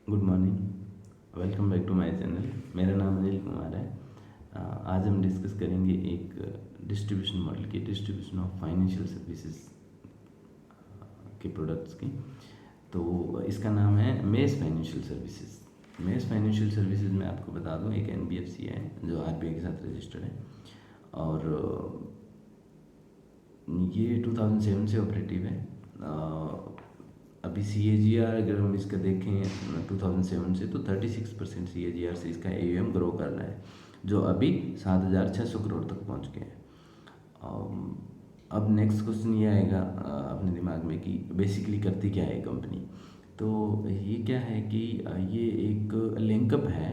Good morning. Welcome back to my channel. मेरा नाम अनिल कुमार है। आज हम डिस्कस करेंगे एक डिस्ट्रीब्यूशन मॉडल की, डिस्ट्रीब्यूशन ऑफ फाइनेंशियल सर्विसेज के प्रोडक्ट्स की। तो इसका नाम है mess financial services. Mess financial services में आपको बता दूं, एक एनबीएफसी है जो आरबीआई के साथ रजिस्टर्ड है और ये 2007 से ऑपरेटिव है। अभी CAGR अगर हम इसका देखें 2007 से, तो 36% CAGR से इसका AUM ग्रो कर रहा है, जो अभी 7,600 करोड़ तक पहुंच गया है। अब नेक्स्ट क्वेश्चन ये आएगा अपने दिमाग में कि बेसिकली करती क्या है कंपनी। तो ये क्या है कि ये एक लिंकअप है।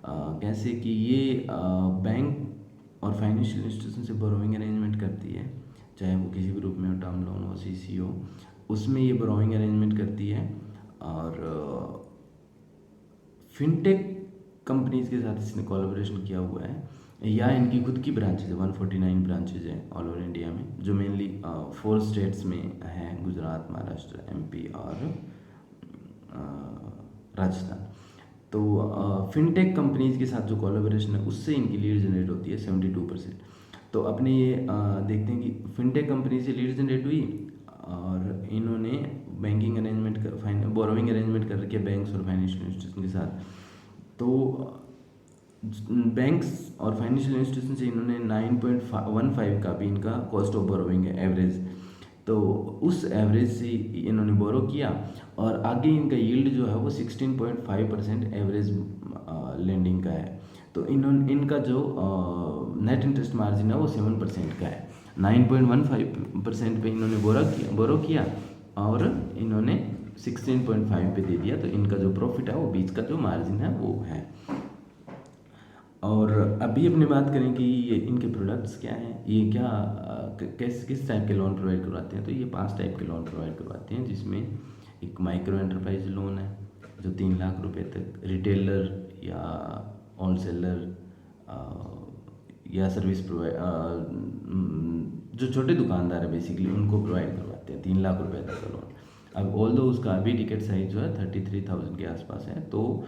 कैसे कि ये बैंक और फाइनेंशियल इंस्टीट्यूशन से बोरोइंग अरेंजमेंट करती है, चाहे वो किसी ग्रुप में हो, टर्म लोन हो, CC हो, उसमें ये बोरोइंग अरेंजमेंट करती है। और फिनटेक कंपनीज के साथ इसने कोलैबोरेशन किया हुआ है, या इनकी खुद की ब्रांचेज है। 149 ब्रांचेज हैं ऑल ओवर इंडिया में, जो मेनली 4 स्टेट्स में हैं: गुजरात, महाराष्ट्र, MP और राजस्थान। तो फिनटेक कंपनीज के साथ जो कोलैबोरेशन है, उससे इनकी लीड जनरेट होती है 72%। तो अपने ये देखते हैं कि फिनटेक कंपनी से लीड जनरेट हुई और इन्होंने बैंकिंग अरेंजमेंट कर बोरोइंग अरेंजमेंट कर रखी है बैंक्स और फाइनेंशियल इंस्टीट्यूशन के साथ। तो बैंक्स और फाइनेंशियल इंस्टीट्यूशन से इन्होंने 9.15 का भी इनका कॉस्ट ऑफ बोरोइंग है, एवरेज। तो उस एवरेज से इन्होंने बोरो किया और आगे इनका यील्ड जो है वो 16.5% एवरेज लेंडिंग का है। तो इनका जो नेट इंटरेस्ट मार्जिन है वो 7% का है। 9.15% पे इन्होंने बोरो किया और इन्होंने 16.5 पे दे दिया। तो इनका जो प्रॉफिट है वो बीच का जो मार्जिन है वो है। और अभी अपने बात करें कि ये इनके प्रोडक्ट्स क्या हैं, ये क्या किस टाइप के लोन प्रोवाइड करवाते हैं। तो ये 5 टाइप के लोन प्रोवाइड करवाते हैं, जिसमें एक माइक्रो एंटरप्राइज लोन है जो 3 लाख रुपए तक रिटेलर या होलसेलर या सर्विस जो छोटे दुकानदार है बेसिकली उनको प्रोवाइड करवाते हैं 3 लाख रुपए तक का लोन। अब ऑल्दो उसका अभी टिकट साइज जो है 33,000 के आसपास है। तो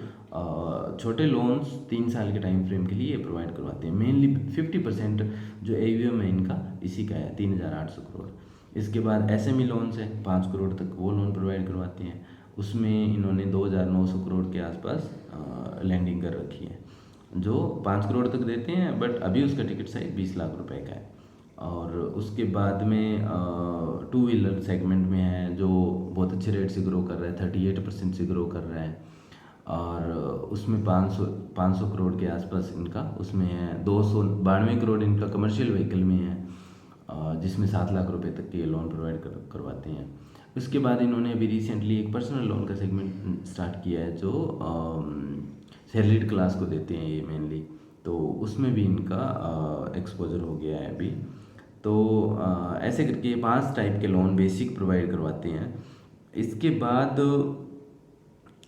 छोटे लोन्स 3 साल के टाइम फ्रेम के लिए ये प्रोवाइड करवाते हैं। मेनली 50% जो AUM है इनका इसी का है, 3,800 करोड़। इसके बाद SME लोन्स है 5 करोड़ तक, वो लोन प्रोवाइड करवाते हैं। उसमें इन्होंने 2,900 करोड़ के आसपास लैंडिंग कर रखी है, जो 5 करोड़ तक देते हैं, बट अभी उसका टिकट साइज 20 लाख रुपए का है। और उसके बाद में 2 व्हीलर सेगमेंट में है, जो बहुत अच्छे रेट से ग्रो कर रहा है, 38% से ग्रो कर रहा है। और उसमें 500 करोड़ के आसपास इनका उसमें है। 292 करोड़ इनका कमर्शियल व्हीकल में है, जिसमें 7 लाख रुपए तक के लोन प्रोवाइड करवाते हैं। उसके बाद इन्होंने अभी रिसेंटली एक पर्सनल लोन का सेगमेंट स्टार्ट किया है, जो सैलरीड क्लास को देते हैं ये मेनली। तो उसमें भी इनका एक्सपोजर हो गया है अभी। तो ऐसे करके 5 टाइप के लोन बेसिक प्रोवाइड करवाते हैं। इसके बाद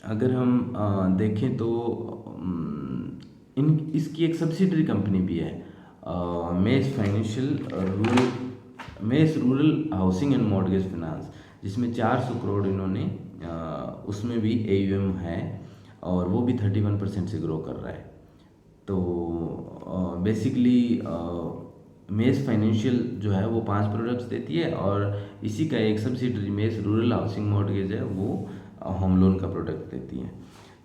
अगर हम देखें तो इन इसकी एक सब्सिडरी कंपनी भी है, mess rural housing and mortgage finance, जिसमें 400 करोड़ इन्होंने उसमें भी AUM है और वो भी 31% से ग्रो कर रहा है। तो बेसिकली मेस फाइनेंशियल जो है वो 5 प्रोडक्ट्स देती है और इसी का एक subsidiary mess rural housing mortgage है, वो होम लोन का प्रोडक्ट देती है।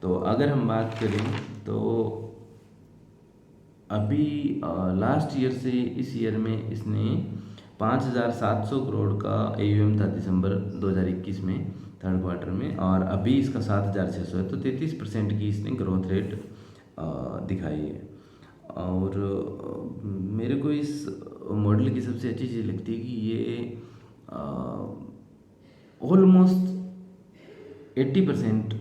तो अगर हम बात करें तो अभी लास्ट ईयर से इस ईयर में इसने 5,700 करोड़ का AUM था दिसंबर 2021 में, थर्ड क्वार्टर में, और अभी इसका 7,600 है। तो 33% की इसने ग्रोथ रेट दिखाई है। और मेरे को इस मॉडल की सबसे अच्छी चीज़ लगती है कि ये ऑलमोस्ट 80%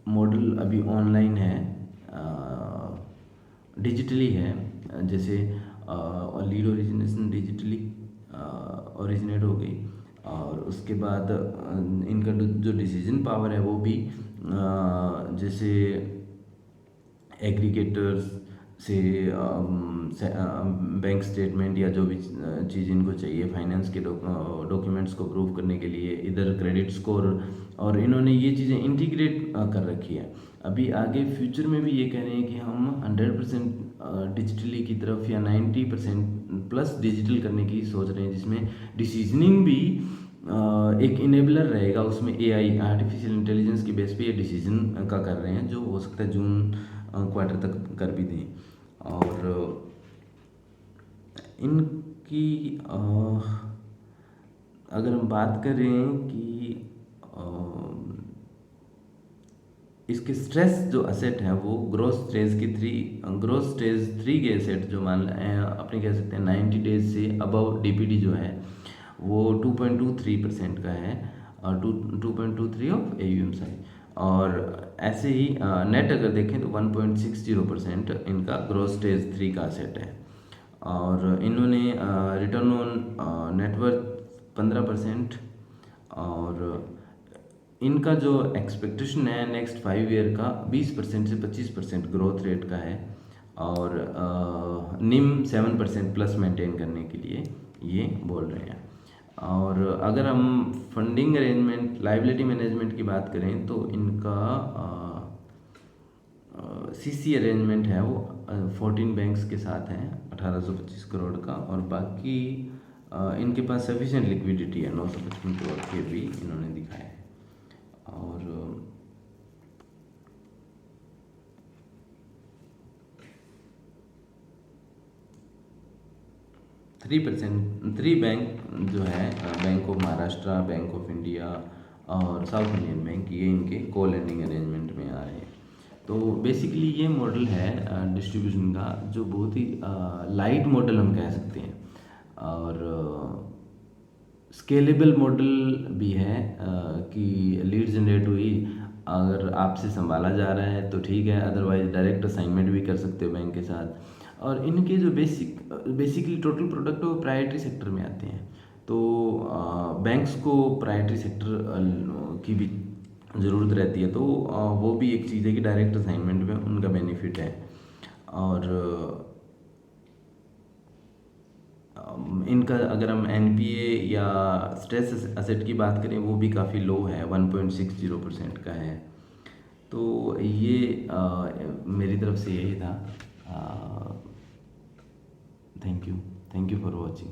मॉडल अभी ऑनलाइन है, डिजिटली है। जैसे लीड ओरिजिनेशन डिजिटली ओरिजिनेट हो गई, और उसके बाद इनका जो डिसीजन पावर है वो भी जैसे एग्रीगेटर्स, से बैंक स्टेटमेंट या जो भी चीज़ इनको चाहिए फाइनेंस के डॉक्यूमेंट्स को प्रूव करने के लिए, इधर क्रेडिट स्कोर, और इन्होंने ये चीज़ें इंटीग्रेट कर रखी है। अभी आगे फ्यूचर में भी ये कह रहे हैं कि हम 100% डिजिटली की तरफ या 90% प्लस डिजिटल करने की सोच रहे हैं, जिसमें डिसीजनिंग भी एक इनेबलर रहेगा। उसमें एआई, आर्टिफिशियल इंटेलिजेंस की बेस पे ये डिसीजन का कर रहे हैं, जो हो सकता है जून क्वार्टर तक कर भी दें। और इनकी अगर हम बात करें कि इसके स्ट्रेस जो असेट है वो ग्रोथ स्टेज थ्री के एसेट जो मान अपने कह सकते हैं 90 डेज से अबव डीपीडी जो है वो 2.23% का है, और 2.23 ऑफ AUM साइज। और ऐसे ही नेट अगर देखें तो 1.60% इनका ग्रोथ स्टेज थ्री का असेट है। और इन्होंने रिटर्न ऑन नेटवर्थ 15%, और इनका जो एक्सपेक्टेशन है नेक्स्ट 5 ईयर का 20% से 25% ग्रोथ रेट का है। और निम 7% प्लस मेंटेन करने के लिए ये बोल रहे हैं। और अगर हम फंडिंग अरेंजमेंट, लाइबिलिटी मैनेजमेंट की बात करें तो इनका CC अरेंजमेंट है वो 14 बैंक्स के साथ हैं, 1825 करोड़ का। और बाकी इनके पास सफिशिएंट लिक्विडिटी है, 955 करोड़ के भी इन्होंने दिखाया है। और 3 बैंक जो है, bank of Maharashtra, bank of India और साउथ इंडियन बैंक, ये इनके को लैंडिंग अरेंजमेंट में आ रहे हैं। तो बेसिकली ये मॉडल है डिस्ट्रीब्यूशन का, जो बहुत ही लाइट मॉडल हम कह सकते हैं, और स्केलेबल मॉडल भी है कि लीड जनरेट हुई, अगर आपसे संभाला जा रहा है तो ठीक है, अदरवाइज डायरेक्ट असाइनमेंट भी कर सकते हो बैंक के साथ। और इनके जो बेसिकली टोटल प्रोडक्ट वो प्राइवेटरी सेक्टर में आते हैं, तो बैंक्स को प्राइवेटरी सेक्टर की भी ज़रूरत रहती है, तो वो भी एक चीज़ है कि डायरेक्ट असाइनमेंट में उनका बेनिफिट है। और इनका अगर हम NPA या स्ट्रेस असेट की बात करें वो भी काफ़ी लो है, 1.60% का है। तो ये मेरी तरफ से यही था। Thank you for watching.